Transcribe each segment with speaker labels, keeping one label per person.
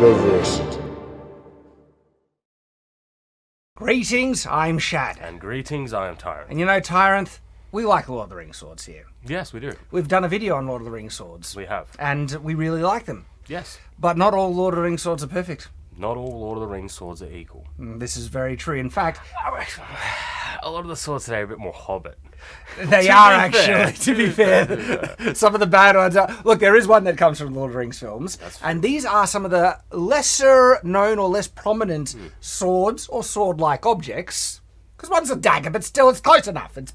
Speaker 1: Reversed.
Speaker 2: Greetings, I'm Shad.
Speaker 3: And greetings, I am Tyranth.
Speaker 2: And you know, Tyranth, we like Lord of the Rings swords here.
Speaker 3: Yes, we do.
Speaker 2: We've done a video on Lord of the Rings swords.
Speaker 3: We have.
Speaker 2: And we really like them.
Speaker 3: Yes.
Speaker 2: But not all Lord of the Rings swords are perfect.
Speaker 3: Not all Lord of the Rings swords are equal.
Speaker 2: This is very true. In fact,
Speaker 3: a lot of the swords today are a bit more Hobbit.
Speaker 2: they are actually, to be fair. Some of the bad ones are... Look, there is one that comes from Lord of the Rings films. And these are some of the lesser known or less prominent swords or sword-like objects. Because one's a dagger, but still it's close enough. It's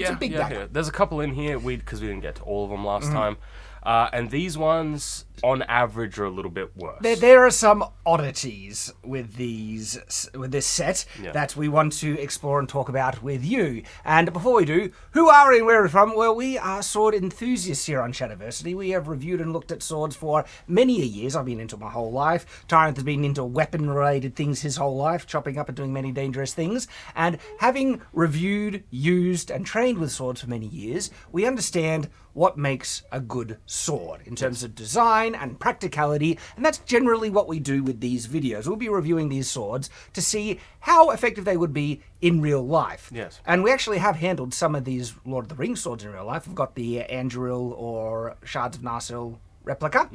Speaker 2: a big dagger.
Speaker 3: Yeah. There's a couple in here, because we didn't get to all of them last time. And these ones, on average, are a little bit worse.
Speaker 2: There are some oddities with this set that we want to explore and talk about with you. And before we do, who are we and where are we from? Well, we are sword enthusiasts here on Shadiversity. We have reviewed and looked at swords for many a years. I've been into it my whole life. Tyranth has been into weapon-related things his whole life, chopping up and doing many dangerous things. And having reviewed, used, and trained with swords for many years, we understand what makes a good sword in terms of design and practicality, and that's generally what we do with these videos. We'll be reviewing these swords to see how effective they would be in real life.
Speaker 3: Yes.
Speaker 2: And we actually have handled some of these Lord of the Rings swords in real life. We've got the Anduril or Shards of Narsil replica.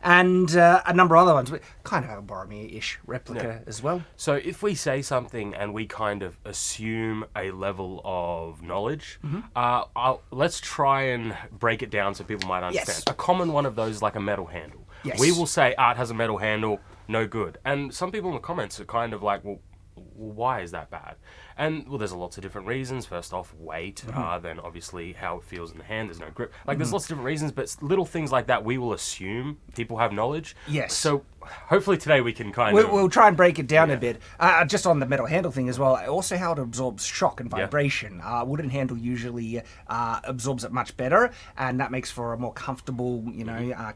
Speaker 2: And a number of other ones. Kind of a Boromir-ish replica as well.
Speaker 3: So if we say something and we kind of assume a level of knowledge, let's try and break it down so people might understand.
Speaker 2: Yes.
Speaker 3: A common one of those is like a metal handle.
Speaker 2: Yes.
Speaker 3: We will say, it has a metal handle, no good. And some people in the comments are kind of like, well, why is that bad? And, well, there's lots of different reasons. First off, weight, then obviously how it feels in the hand, there's no grip. Like, there's lots of different reasons, but little things like that, we will assume people have knowledge.
Speaker 2: Yes.
Speaker 3: So, hopefully today we can kind of...
Speaker 2: We'll try and break it down a bit. Just on the metal handle thing as well, also how it absorbs shock and vibration. Wooden handle usually absorbs it much better, and that makes for a more comfortable,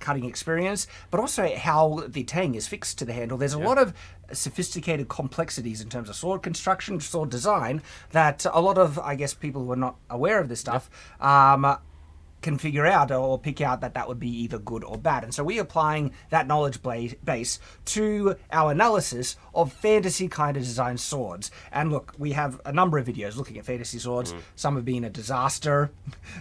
Speaker 2: cutting experience. But also how the tang is fixed to the handle. There's a lot of sophisticated complexities in terms of sword construction, sword design, that a lot of, I guess, people who are not aware of this stuff can figure out or pick out that would be either good or bad. And so we're applying that knowledge base to our analysis of fantasy kind of design swords. And look, we have a number of videos looking at fantasy swords. Some have been a disaster,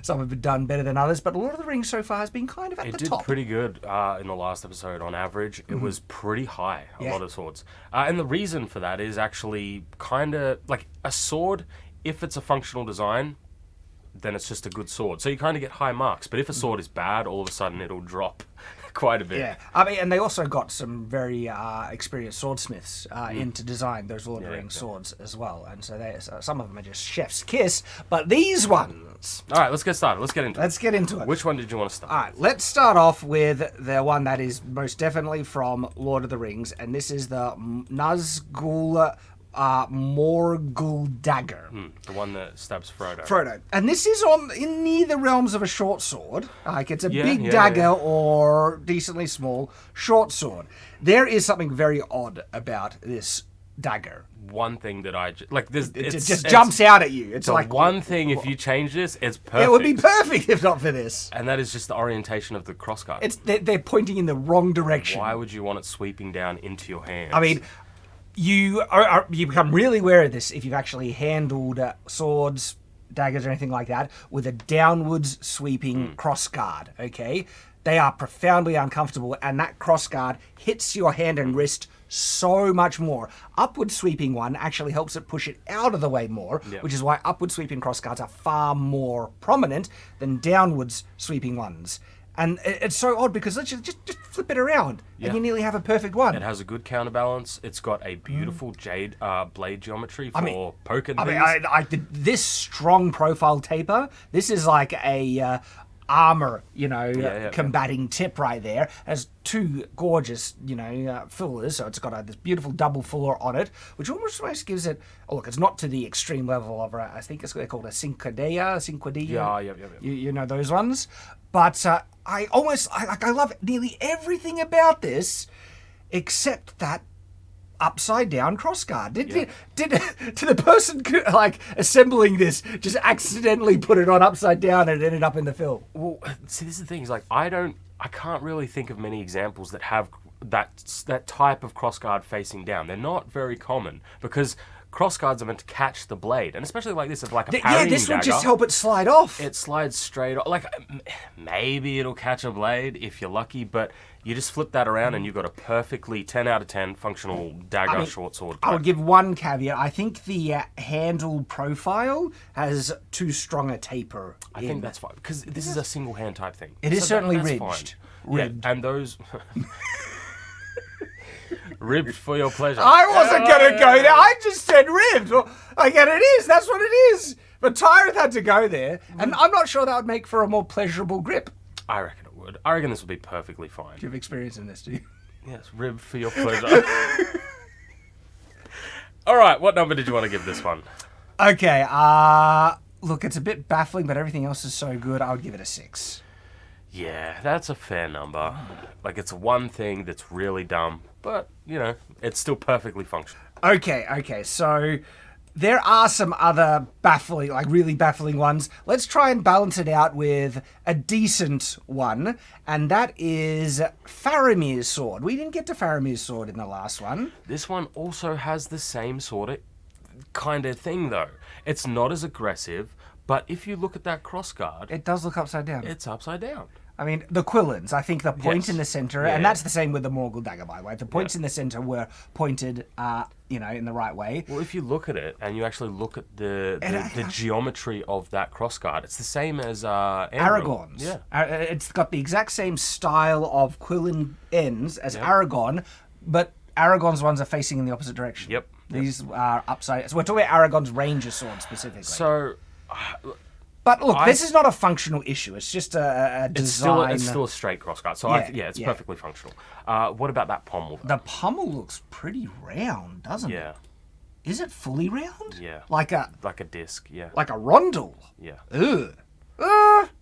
Speaker 2: some have been done better than others, but Lord of the Rings so far has been kind of at the top.
Speaker 3: It did pretty good in the last episode on average. It was pretty high, a lot of swords. And the reason for that is actually kind of like a sword, if it's a functional design, then it's just a good sword. So you kind of get high marks. But if a sword is bad, all of a sudden it'll drop quite a bit.
Speaker 2: Yeah, I mean, and they also got some very experienced swordsmiths in to design those Lord of the Rings swords as well. And so some of them are just chef's kiss, but these ones...
Speaker 3: All right, let's get started. Let's get into it. Which one did you want to start?
Speaker 2: All right, let's start off with the one that is most definitely from Lord of the Rings, and this is the Nazgul... Morgul Dagger.
Speaker 3: The one that stabs Frodo.
Speaker 2: And this is in neither realms of a short sword. Like, it's a big dagger or decently small short sword. There is something very odd about this dagger.
Speaker 3: One thing that
Speaker 2: it just jumps out at you. It's like
Speaker 3: one thing, if you change this, it's perfect.
Speaker 2: It would be perfect if not for this.
Speaker 3: And that is just the orientation of the crossguard.
Speaker 2: They're pointing in the wrong direction.
Speaker 3: Why would you want it sweeping down into your hands?
Speaker 2: I mean... You become really aware of this if you've actually handled swords, daggers, or anything like that with a downwards sweeping crossguard, okay? They are profoundly uncomfortable, and that crossguard hits your hand and wrist so much more. Upward sweeping one actually helps it push it out of the way more, which is why upward sweeping crossguards are far more prominent than downwards sweeping ones. And it's so odd because let's just flip it around and you nearly have a perfect one.
Speaker 3: It has a good counterbalance. It's got a beautiful jade blade geometry for poking things.
Speaker 2: This strong profile taper, this is like a armor, combating tip right there. It has two gorgeous, fillers. So it's got this beautiful double filler on it, which almost gives it. Oh, look, it's not to the extreme level of I think they're called a cinquedilla.
Speaker 3: Yeah.
Speaker 2: You know those ones, but I love nearly everything about this, except that upside down crossguard. Did the person assembling this just accidentally put it on upside down and it ended up in the film?
Speaker 3: Well, see, this is the thing. Is I can't really think of many examples that have that type of crossguard facing down. They're not very common because crossguards are meant to catch the blade, and especially like this, it's like a parrying
Speaker 2: this would
Speaker 3: dagger.
Speaker 2: just help it slide off.
Speaker 3: It slides straight off. Like, maybe it'll catch a blade if you're lucky, but you just flip that around and you've got a perfectly 10 out of 10 functional dagger short sword.
Speaker 2: I would give one caveat. I think the handle profile has too strong a taper.
Speaker 3: I think that's fine, because this is a single hand type thing.
Speaker 2: It is certainly
Speaker 3: that's
Speaker 2: ridged.
Speaker 3: Fine.
Speaker 2: Ribbed.
Speaker 3: Yeah, and those... Ribbed for your pleasure.
Speaker 2: I wasn't going to go there. I just said ribbed. Well, again, it is. That's what it is. But Tyranth had to go there, and I'm not sure that would make for a more pleasurable grip.
Speaker 3: I reckon it would. I reckon this would be perfectly fine.
Speaker 2: Do you have experience in this, do you?
Speaker 3: Yes, ribbed for your pleasure. All right, what number did you want to give this one?
Speaker 2: Okay, look, it's a bit baffling, but everything else is so good, I would give it a 6.
Speaker 3: Yeah, that's a fair number. Like, it's one thing that's really dumb, but, you know, it's still perfectly functional.
Speaker 2: Okay, so there are some other baffling, like really baffling ones. Let's try and balance it out with a decent one, and that is Faramir's sword. We didn't get to Faramir's sword in the last one.
Speaker 3: This one also has the same sort of kind of thing, though. It's not as aggressive, but if you look at that crossguard...
Speaker 2: It does look upside down.
Speaker 3: It's upside down.
Speaker 2: I mean, the quillins, I think the point in the center, and
Speaker 3: Yeah.
Speaker 2: that's the same with the Morgul Dagger, by the way. The points in the center were pointed, in the right way.
Speaker 3: Well, if you look at it, and you actually look at the geometry of that crossguard, it's the same as
Speaker 2: Aragorn's.
Speaker 3: Yeah.
Speaker 2: It's got the exact same style of quillin ends as Aragon, but Aragon's ones are facing in the opposite direction.
Speaker 3: Yep.
Speaker 2: These are upside. So we're talking about Aragon's Ranger sword specifically.
Speaker 3: So...
Speaker 2: But look, this is not a functional issue. It's just a design.
Speaker 3: It's still a straight crossguard. So it's perfectly functional. What about that pommel, though?
Speaker 2: The pommel looks pretty round, doesn't it?
Speaker 3: Yeah.
Speaker 2: Is it fully round?
Speaker 3: Yeah.
Speaker 2: Like a
Speaker 3: disc, yeah.
Speaker 2: like a rondel.
Speaker 3: Yeah.
Speaker 2: Ugh.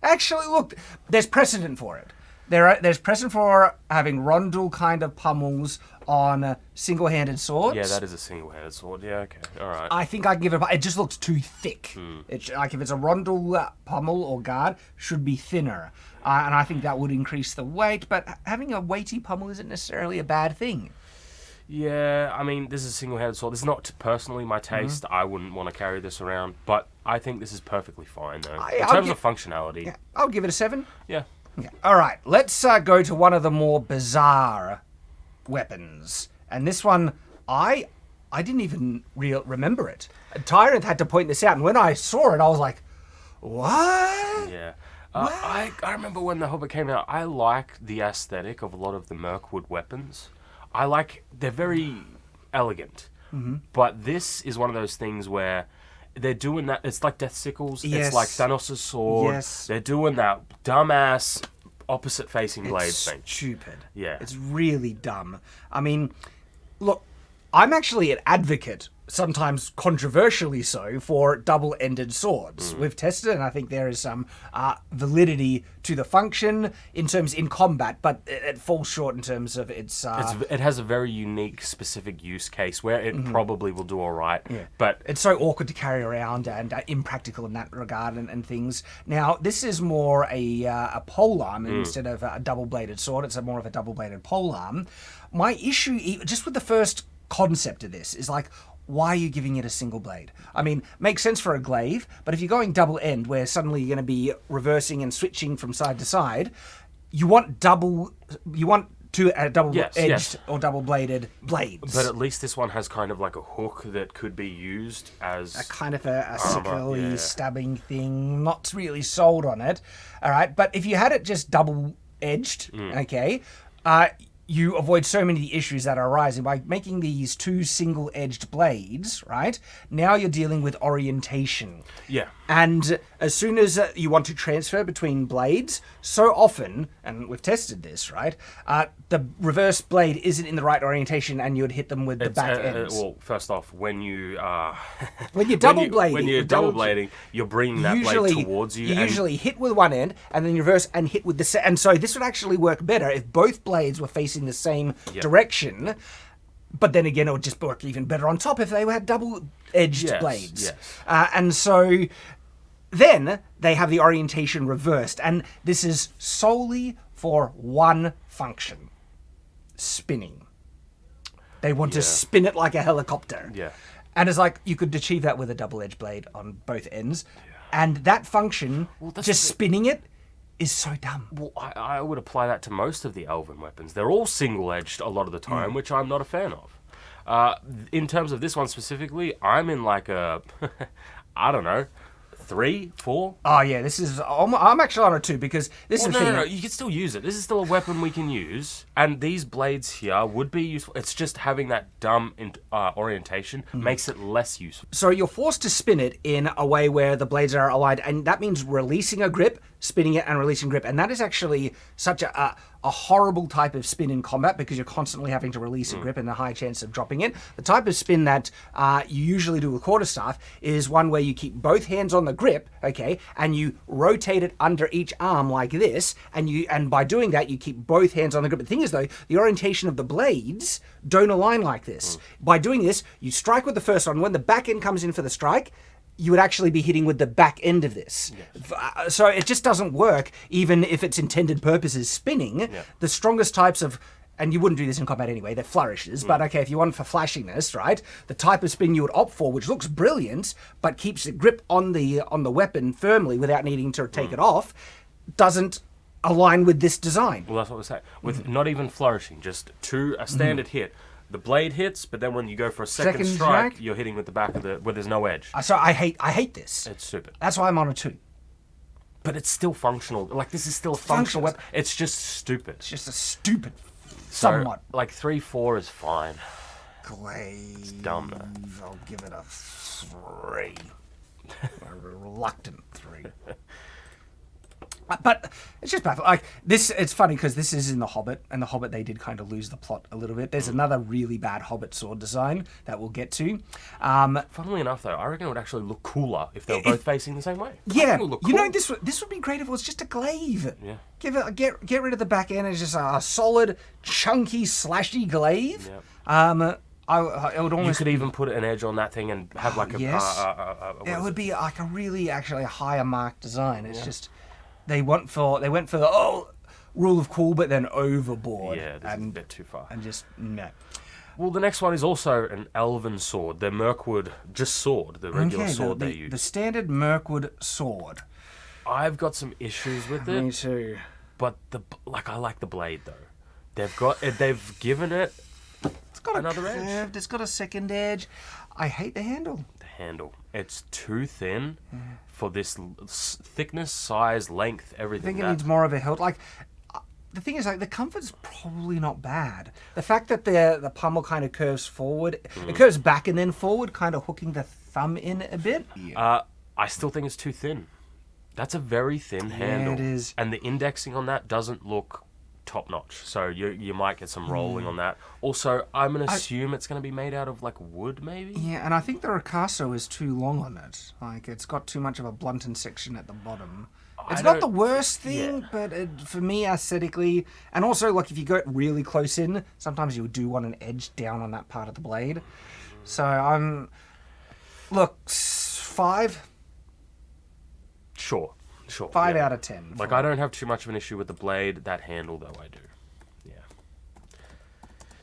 Speaker 2: Actually, look, there's precedent for it. There's precedent for having rondel kind of pummels on single-handed swords.
Speaker 3: Yeah, that is a single-handed sword. Yeah, okay. All right.
Speaker 2: I think I can give it... It just looks too thick. It's like if it's a rondel pommel or guard, should be thinner. And I think that would increase the weight, but having a weighty pommel isn't necessarily a bad thing.
Speaker 3: Yeah, I mean, this is a single-handed sword. This is not personally my taste. I wouldn't want to carry this around, but I think this is perfectly fine, though. In terms of functionality.
Speaker 2: Yeah, I'll give it a 7.
Speaker 3: Yeah.
Speaker 2: Okay. All right, let's go to one of the more bizarre weapons. And this one, I didn't even remember it. Tyranth had to point this out, and when I saw it, I was like, what?
Speaker 3: Yeah. I remember when The Hobbit came out, I like the aesthetic of a lot of the Mirkwood weapons. They're very elegant. But this is one of those things where they're doing that. It's like Death Sickles.
Speaker 2: Yes.
Speaker 3: It's like Thanos' sword.
Speaker 2: Yes.
Speaker 3: They're doing that dumbass opposite-facing blade thing.
Speaker 2: Stupid.
Speaker 3: Yeah.
Speaker 2: It's really dumb. I mean, look, I'm actually an advocate, sometimes controversially so, for double-ended swords. We've tested it, and I think there is some validity to the function in combat, but it falls short in terms of its...
Speaker 3: It has a very unique, specific use case where it probably will do all right.
Speaker 2: Yeah.
Speaker 3: But
Speaker 2: it's so awkward to carry around and impractical in that regard and things. Now, this is more a polearm instead of a double-bladed sword. It's more of a double-bladed polearm. My issue, just with the first concept of this, is like, why are you giving it a single blade? I mean, makes sense for a glaive, but if you're going double end, where suddenly you're going to be reversing and switching from side to side, you want double-edged or double-bladed blades.
Speaker 3: But at least this one has kind of like a hook that could be used as...
Speaker 2: a kind of a sickly stabbing thing. Not really sold on it. All right, but if you had it just double-edged, okay, you avoid so many issues that are arising by making these two single-edged blades, right? Now you're dealing with orientation.
Speaker 3: Yeah.
Speaker 2: And as soon as you want to transfer between blades, so often, and we've tested this, right? The reverse blade isn't in the right orientation, and you'd hit them with the back ends.
Speaker 3: Well, first off, when you're
Speaker 2: double blading,
Speaker 3: you're bringing that blade towards you.
Speaker 2: You usually hit with one end, and then you reverse and hit with the set. And so this would actually work better if both blades were facing the same direction. But then again, it would just work even better on top if they had double-edged blades.
Speaker 3: Yes.
Speaker 2: And so then they have the orientation reversed. And this is solely for one function. spinning. They want to spin it like a helicopter.
Speaker 3: Yeah.
Speaker 2: And it's like, you could achieve that with a double-edged blade on both ends. Yeah. And that function, just spinning it, is so dumb.
Speaker 3: Well, I would apply that to most of the elven weapons. They're all single-edged a lot of the time, which I'm not a fan of. In terms of this one specifically, I'm in like a, I don't know, 3, 4?
Speaker 2: Oh, yeah, this is... I'm actually on a 2, because this is the thing...
Speaker 3: No, you can still use it. This is still a weapon we can use, and these blades here would be useful. It's just having that dumb orientation makes it less useful.
Speaker 2: So you're forced to spin it in a way where the blades are aligned, and that means releasing a grip, spinning it, and releasing grip. And that is actually such a horrible type of spin in combat, because you're constantly having to release a grip and a high chance of dropping it. The type of spin that you usually do with quarterstaff is one where you keep both hands on the grip, okay, and you rotate it under each arm like this, and by doing that, you keep both hands on the grip. The thing is, though, the orientation of the blades don't align like this. By doing this, you strike with the first one. When the back end comes in for the strike, you would actually be hitting with the back end of this. Yes. So it just doesn't work, even if its intended purpose is spinning. Yeah. The strongest types of, and you wouldn't do this in combat anyway, they're flourishes, but okay, if you want for flashiness, right, the type of spin you would opt for, which looks brilliant, but keeps the grip on the weapon firmly without needing to take it off, doesn't align with this design.
Speaker 3: Well, that's what we're saying. With not even flourishing, just a standard hit. The blade hits, but then when you go for a second strike, you're hitting with the back of where there's no edge.
Speaker 2: So I hate this.
Speaker 3: It's stupid.
Speaker 2: That's why I'm on a 2.
Speaker 3: But it's still functional. Like, this is still a functional weapon. It's just stupid.
Speaker 2: It's just a stupid, somewhat.
Speaker 3: Like 3, 4 is fine.
Speaker 2: Glaive.
Speaker 3: It's dumb, though.
Speaker 2: I'll give it a 3. A reluctant 3. But it's just baffling. Like this, it's funny because this is in The Hobbit, and The Hobbit they did kind of lose the plot a little bit. There's another really bad Hobbit sword design that we'll get to.
Speaker 3: Funnily enough, though, I reckon it would actually look cooler if they were both facing the same way.
Speaker 2: Yeah, you know, this would be great if it was just a glaive. Yeah, get rid of the back end. It's just a solid, chunky, slashy glaive. Yeah. I would almost.
Speaker 3: You could even put an edge on that thing and have like
Speaker 2: it would be like a really actually a higher marked design. It's just. They went for the rule of cool, but then overboard.
Speaker 3: Yeah, this is a bit too far.
Speaker 2: And just no.
Speaker 3: Well, the next one is also an elven sword. The Mirkwood sword, the regular sword they use.
Speaker 2: The standard Mirkwood sword.
Speaker 3: I've got some issues with it.
Speaker 2: Me too.
Speaker 3: But I like the blade though. They've given it.
Speaker 2: It's got another edge. It's got a second edge. I hate the handle.
Speaker 3: It's too thin for this thickness, size, length, everything.
Speaker 2: I think it needs more of a hilt. Like, the thing is, like, the comfort's probably not bad. The fact that the pommel kind of curves forward, it curves back and then forward, kind of hooking the thumb in a bit.
Speaker 3: I still think it's too thin. That's a very thin handle.
Speaker 2: It is.
Speaker 3: And the indexing on that doesn't look top notch, so you might get some rolling on that. Also, I'm gonna assume it's gonna be made out of like wood, maybe.
Speaker 2: Yeah, and I think the ricasso is too long on it. Like, it's got too much of a blunted section at the bottom. It's not the worst thing, but for me, aesthetically, and also like if you go really close in, sometimes you do want an edge down on that part of the blade. So look, 5.
Speaker 3: Sure.
Speaker 2: 5 out of 10.
Speaker 3: Like, I don't have too much of an issue with the blade. That handle, though, I do. Yeah.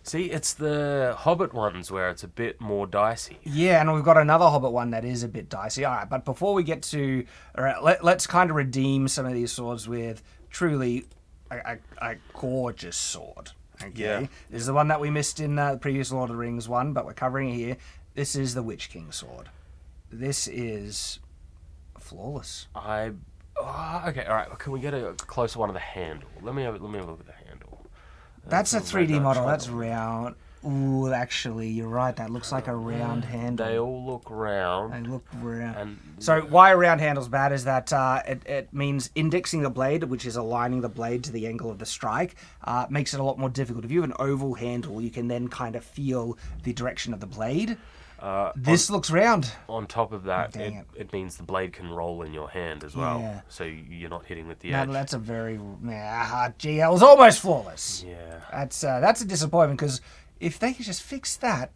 Speaker 3: See, it's the Hobbit ones where it's a bit more dicey.
Speaker 2: Yeah, and we've got another Hobbit one that is a bit dicey. All right, but before we get to... All right, let's kind of redeem some of these swords with truly a gorgeous sword. Okay?
Speaker 3: Yeah.
Speaker 2: This is the one that we missed in the previous Lord of the Rings one, but we're covering it here. This is the Witch King sword. This is flawless.
Speaker 3: Okay, all right. Can we get a closer one of the handle? Let me have a look at the handle.
Speaker 2: That's a 3D model. That's round. Ooh, actually, you're right. That looks like a round handle.
Speaker 3: They all look round.
Speaker 2: They look round. So why a round handle's bad is that it means indexing the blade, which is aligning the blade to the angle of the strike, makes it a lot more difficult. If you have an oval handle, you can then kind of feel the direction of the blade. This looks round.
Speaker 3: On top of that, it means the blade can roll in your hand as well. Yeah. So you're not hitting with the edge.
Speaker 2: That's a very... GL's almost flawless.
Speaker 3: Yeah.
Speaker 2: That's a disappointment, because if they could just fix that,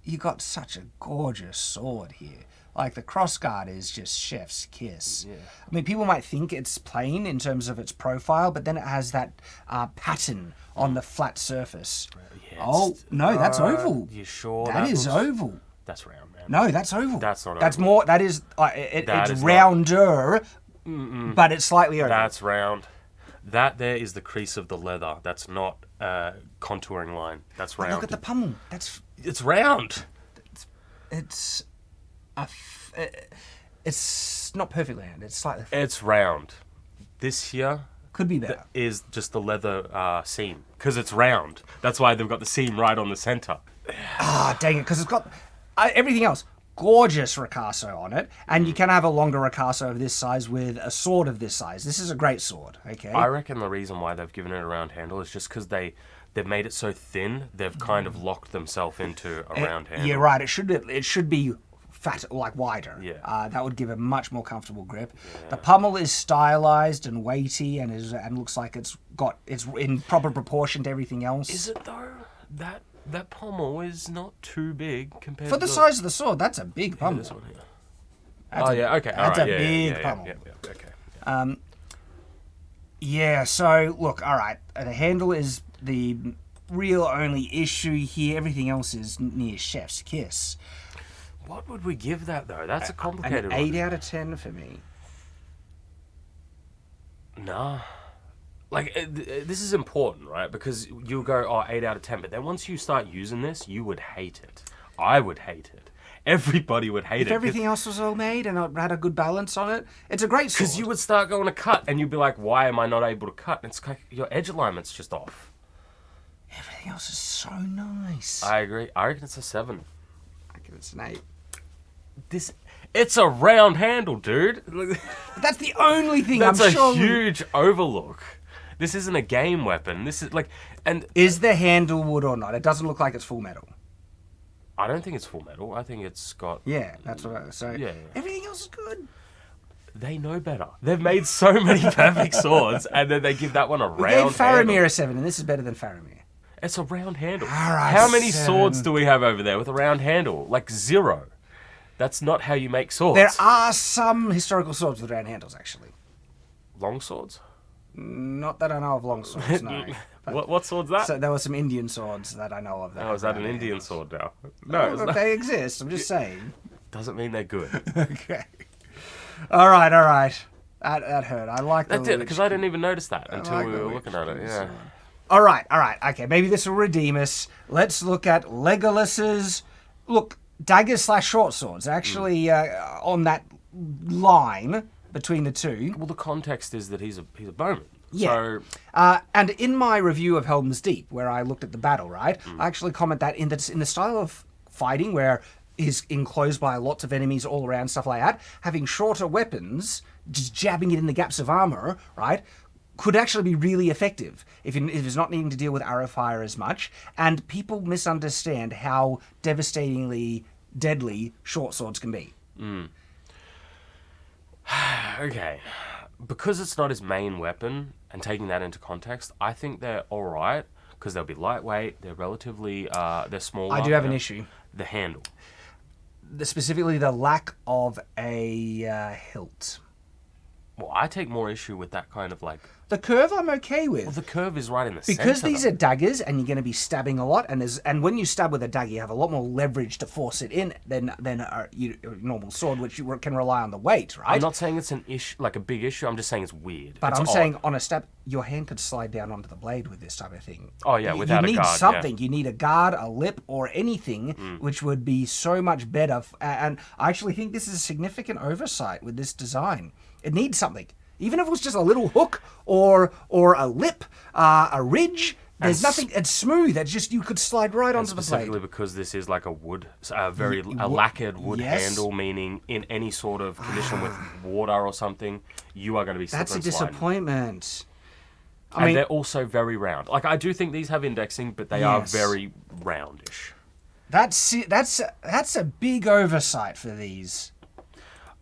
Speaker 2: you got such a gorgeous sword here. Like the crossguard is just chef's kiss.
Speaker 3: Yeah.
Speaker 2: I mean, people might think it's plain in terms of its profile, but then it has that pattern on the flat surface.
Speaker 3: Yeah,
Speaker 2: no, that's oval.
Speaker 3: You sure?
Speaker 2: That is oval.
Speaker 3: That's round, man.
Speaker 2: No, that's oval.
Speaker 3: That's not
Speaker 2: That's
Speaker 3: oval.
Speaker 2: more. That is. It's rounder, but it's slightly oval.
Speaker 3: That's round. That there is the crease of the leather. That's not contouring line. That's round.
Speaker 2: Look at the pommel.
Speaker 3: It's round.
Speaker 2: It's it's not perfectly round. It's slightly.
Speaker 3: It's round. This here
Speaker 2: Could be better.
Speaker 3: is just the leather seam because it's round. That's why they've got the seam right on the center.
Speaker 2: Ah, dang it! Because it's got everything else. Gorgeous ricasso on it, and you can have a longer ricasso of this size with a sword of this size. This is a great sword. Okay.
Speaker 3: I reckon the reason why they've given it a round handle is just because they've made it so thin. They've kind of locked themselves into a round handle.
Speaker 2: Yeah, right. It should be fat, like wider.
Speaker 3: Yeah.
Speaker 2: That would give a much more comfortable grip. Yeah. The pommel is stylized and weighty, and looks like it's in proper proportion to everything else.
Speaker 3: Is it though? That pommel is not too big compared
Speaker 2: for the size of the sword. That's a big pommel.
Speaker 3: This one here.
Speaker 2: Okay. That's a big pommel.
Speaker 3: Yeah, okay.
Speaker 2: Yeah. So look, all right. The handle is the real only issue here. Everything else is near chef's kiss.
Speaker 3: What would we give that though? That's a complicated
Speaker 2: an 8 out of 10 for me.
Speaker 3: Nah. Like, this is important, right? Because you'll go, 8 out of 10. But then once you start using this, you would hate it. I would hate it. Everybody would hate it.
Speaker 2: If everything else was all made and it had a good balance on it, it's a great sword.
Speaker 3: Because you would start going to cut and you'd be like, why am I not able to cut? And it's like, your edge alignment's just off.
Speaker 2: Everything else is so nice.
Speaker 3: I agree. I reckon it's a 7.
Speaker 2: I reckon it's an 8.
Speaker 3: It's a round handle, dude.
Speaker 2: That's the only thing.
Speaker 3: That's a huge overlook. This isn't a game weapon. This is like, and
Speaker 2: is the handle wood or not? It doesn't look like it's full metal.
Speaker 3: I don't think it's full metal. I think it's got.
Speaker 2: Yeah, that's what.
Speaker 3: Yeah.
Speaker 2: Everything else is good.
Speaker 3: They know better. They've made so many perfect swords, and then they give that one a round handle.
Speaker 2: We gave Faramir a 7, and this is better than Faramir.
Speaker 3: It's a round handle.
Speaker 2: All right,
Speaker 3: how many
Speaker 2: 7.
Speaker 3: swords do we have over there with a round handle? Like 0. That's not how you make swords.
Speaker 2: There are some historical swords with round handles, actually.
Speaker 3: Long swords?
Speaker 2: Not that I know of long swords, no.
Speaker 3: What sword's that?
Speaker 2: So there were some Indian swords that I know of.
Speaker 3: Is that an Indian sword now?
Speaker 2: No, they exist. I'm just saying.
Speaker 3: Doesn't mean they're good.
Speaker 2: Okay. All right. That hurt. I like that.
Speaker 3: That did, because I didn't even notice that until we were looking at it. Yeah.
Speaker 2: All right. Okay, maybe this will redeem us. Let's look at Legolas's... Look, daggers / short swords. Actually, on that line between the two.
Speaker 3: Well, the context is that he's a bowman.
Speaker 2: Yeah.
Speaker 3: So...
Speaker 2: and in my review of Helm's Deep, where I looked at the battle, right, I actually comment that in the style of fighting where he's enclosed by lots of enemies all around, stuff like that, having shorter weapons, just jabbing it in the gaps of armor, right, could actually be really effective if it's not needing to deal with arrow fire as much. And people misunderstand how devastatingly deadly short swords can be.
Speaker 3: Okay. Because it's not his main weapon, and taking that into context, I think they're alright, because they'll be lightweight, they're relatively, they're smaller.
Speaker 2: I do have an issue.
Speaker 3: The handle.
Speaker 2: Specifically the lack of a hilt.
Speaker 3: Well, I take more issue with that kind of like...
Speaker 2: The curve I'm okay with.
Speaker 3: Well, the curve is right in the center.
Speaker 2: Because these are daggers, and you're going to be stabbing a lot, and when you stab with a dagger, you have a lot more leverage to force it in than a normal sword, which you can rely on the weight, right?
Speaker 3: I'm not saying it's an issue, like a big issue. I'm just saying it's weird.
Speaker 2: But
Speaker 3: it's
Speaker 2: I'm
Speaker 3: odd.
Speaker 2: saying on a stab, your hand could slide down onto the blade with this type of thing.
Speaker 3: Oh yeah, without a guard.
Speaker 2: You need something. Yeah. You need a guard, a lip, or anything, which would be so much better. And I actually think this is a significant oversight with this design. It needs something. Even if it was just a little hook or a lip, a ridge, there's nothing. It's smooth. It's just you could slide right onto the blade.
Speaker 3: Specifically because this is like a wood, a lacquered wood handle, meaning in any sort of condition with water or something, you are going to be slipping.
Speaker 2: That's a disappointment.
Speaker 3: I mean, they're also very round. Like I do think these have indexing, but they are very roundish.
Speaker 2: That's a big oversight for these.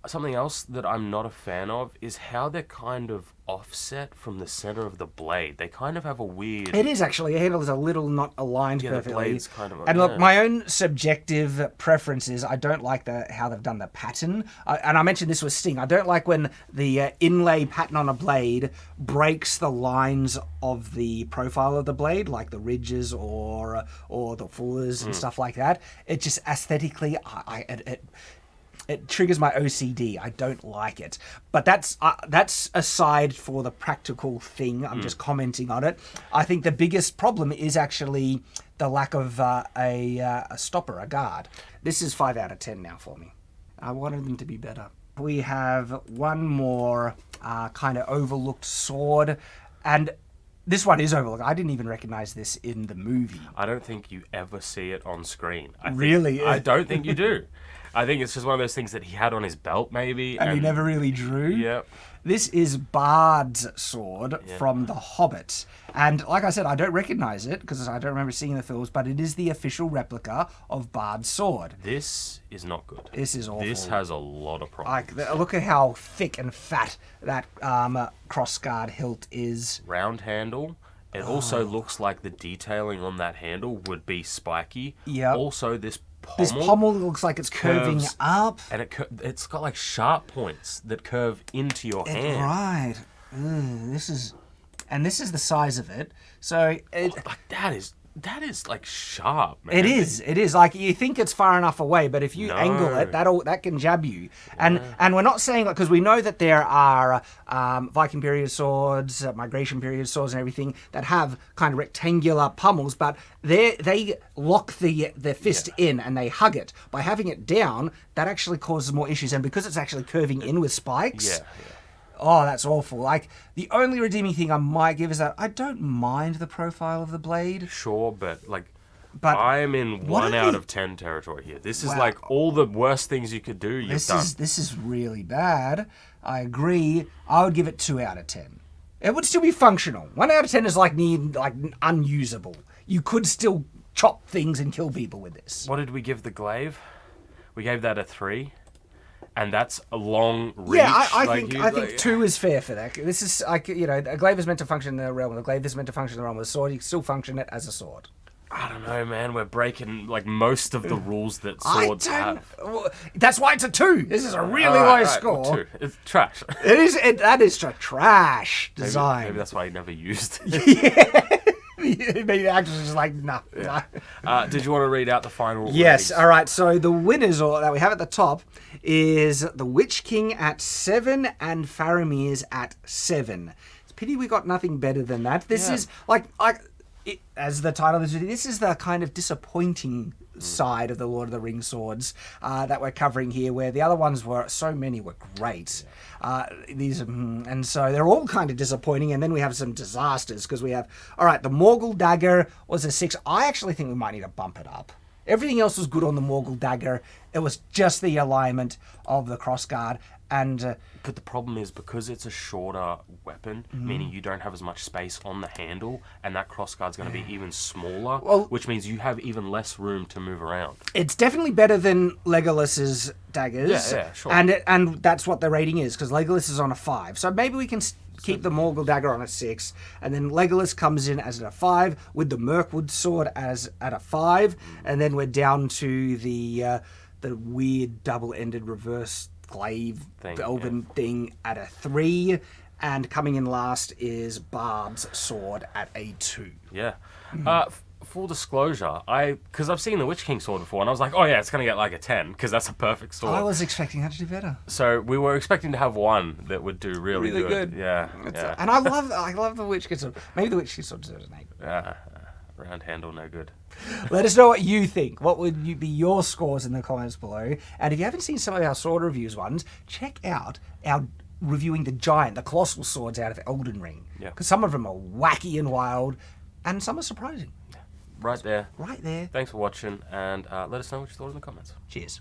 Speaker 3: Something else that I'm not a fan of is how they're kind of offset from the center of the blade. They kind of have a weird...
Speaker 2: It is actually. The handle is a little not aligned
Speaker 3: the
Speaker 2: perfectly.
Speaker 3: blade's kind of...
Speaker 2: And look, my own subjective preference is I don't like how they've done the pattern. And I mentioned this with Sting. I don't like when the inlay pattern on a blade breaks the lines of the profile of the blade, like the ridges or the fullers and stuff like that. It just aesthetically... It triggers my OCD. I don't like it. But that's aside for the practical thing. I'm just commenting on it. I think the biggest problem is actually the lack of a stopper, a guard. This is 5 out of 10 now for me. I wanted them to be better. We have one more kind of overlooked sword. And this one is overlooked. I didn't even recognize this in the movie.
Speaker 3: I don't think you ever see it on screen.
Speaker 2: Really?
Speaker 3: I don't think you do. I think it's just one of those things that he had on his belt, maybe.
Speaker 2: And he never really drew.
Speaker 3: Yep.
Speaker 2: This is Bard's sword from The Hobbit. And like I said, I don't recognize it because I don't remember seeing the films, but it is the official replica of Bard's sword.
Speaker 3: This is not good.
Speaker 2: This is awful.
Speaker 3: This has a lot of problems.
Speaker 2: Look at how thick and fat that crossguard hilt is.
Speaker 3: Round handle. It also looks like the detailing on that handle would be spiky.
Speaker 2: Yep.
Speaker 3: Also, this
Speaker 2: pommel looks like it's curving up.
Speaker 3: And it's got like sharp points that curve into your hand.
Speaker 2: Right. This is the size of it. So
Speaker 3: that is like sharp, man.
Speaker 2: It is. Like you think it's far enough away, but if you angle it, that can jab you. And we're not saying because we know that there are Viking period swords, migration period swords, and everything that have kind of rectangular pummels, but they lock the fist in and they hug it. By having it down, that actually causes more issues, and because it's actually curving in with spikes.
Speaker 3: Yeah.
Speaker 2: Oh, that's awful. Like, the only redeeming thing I might give is that I don't mind the profile of the blade.
Speaker 3: Sure, but I'm in 1 out of 10 territory here. This is like all the worst things you could do, you've done.
Speaker 2: This is really bad. I agree. I would give it 2 out of 10. It would still be functional. 1 out of 10 is like unusable. You could still chop things and kill people with this.
Speaker 3: What did we give the glaive? We gave that a 3. And that's a long reach.
Speaker 2: Yeah, I think 2 is fair for that. This is like, a glaive is meant to function in the realm of the glaive. This is meant to function in the realm of the sword. You can still function it as a sword.
Speaker 3: I don't know, man. We're breaking like most of the rules that swords have.
Speaker 2: That's why it's a 2. This is a really low score.
Speaker 3: Well, 2. It's trash.
Speaker 2: That is a trash design.
Speaker 3: Maybe that's why he never used it.
Speaker 2: Maybe the actors are just like, nah.
Speaker 3: Did you want to read out the final?
Speaker 2: Yes.
Speaker 3: ratings?
Speaker 2: All right. So the winners that we have at the top is the Witch King at 7 and Faramir's at 7. It's a pity we got nothing better than that. This is as the title of this video, this is the kind of disappointing side of the Lord of the Rings swords that we're covering here, where the other ones were great. And so they're all kind of disappointing, and then we have some disasters because we have the Morgul Dagger was a 6. I actually think we might need to bump it up. Everything else was good on the Morgul Dagger. It was just the alignment of the crossguard.
Speaker 3: But the problem is because it's a shorter weapon, meaning you don't have as much space on the handle, and that crossguard's going to be even smaller, which means you have even less room to move around. It's
Speaker 2: definitely better than Legolas's daggers.
Speaker 3: Yeah, sure.
Speaker 2: And that's what the rating is, because Legolas is on a 5. So maybe we can keep the Morgul Dagger on a 6, and then Legolas comes in as at a 5, with the Mirkwood Sword as at a 5, and then we're down to the weird double-ended reverse glaive thing at a 3, and coming in last is Bard's sword at a 2.
Speaker 3: Yeah. Full disclosure, because I've seen the Witch King sword before, and I was like, oh yeah, it's going to get like a 10, because that's a perfect sword.
Speaker 2: I was expecting that to do better.
Speaker 3: So we were expecting to have one that would do really good. Yeah.
Speaker 2: And I love the Witch King sword. Maybe the Witch King sword deserves an 8.
Speaker 3: Yeah. Round handle, no good.
Speaker 2: Let us know what you think. What would be your scores in the comments below? And if you haven't seen some of our sword reviews ones, check out our reviewing the colossal swords out of Elden Ring.
Speaker 3: Yeah.
Speaker 2: Because some of them are wacky and wild, and some are surprising.
Speaker 3: Right there.
Speaker 2: Right there.
Speaker 3: Thanks for watching, and let us know what you thought in the comments.
Speaker 2: Cheers.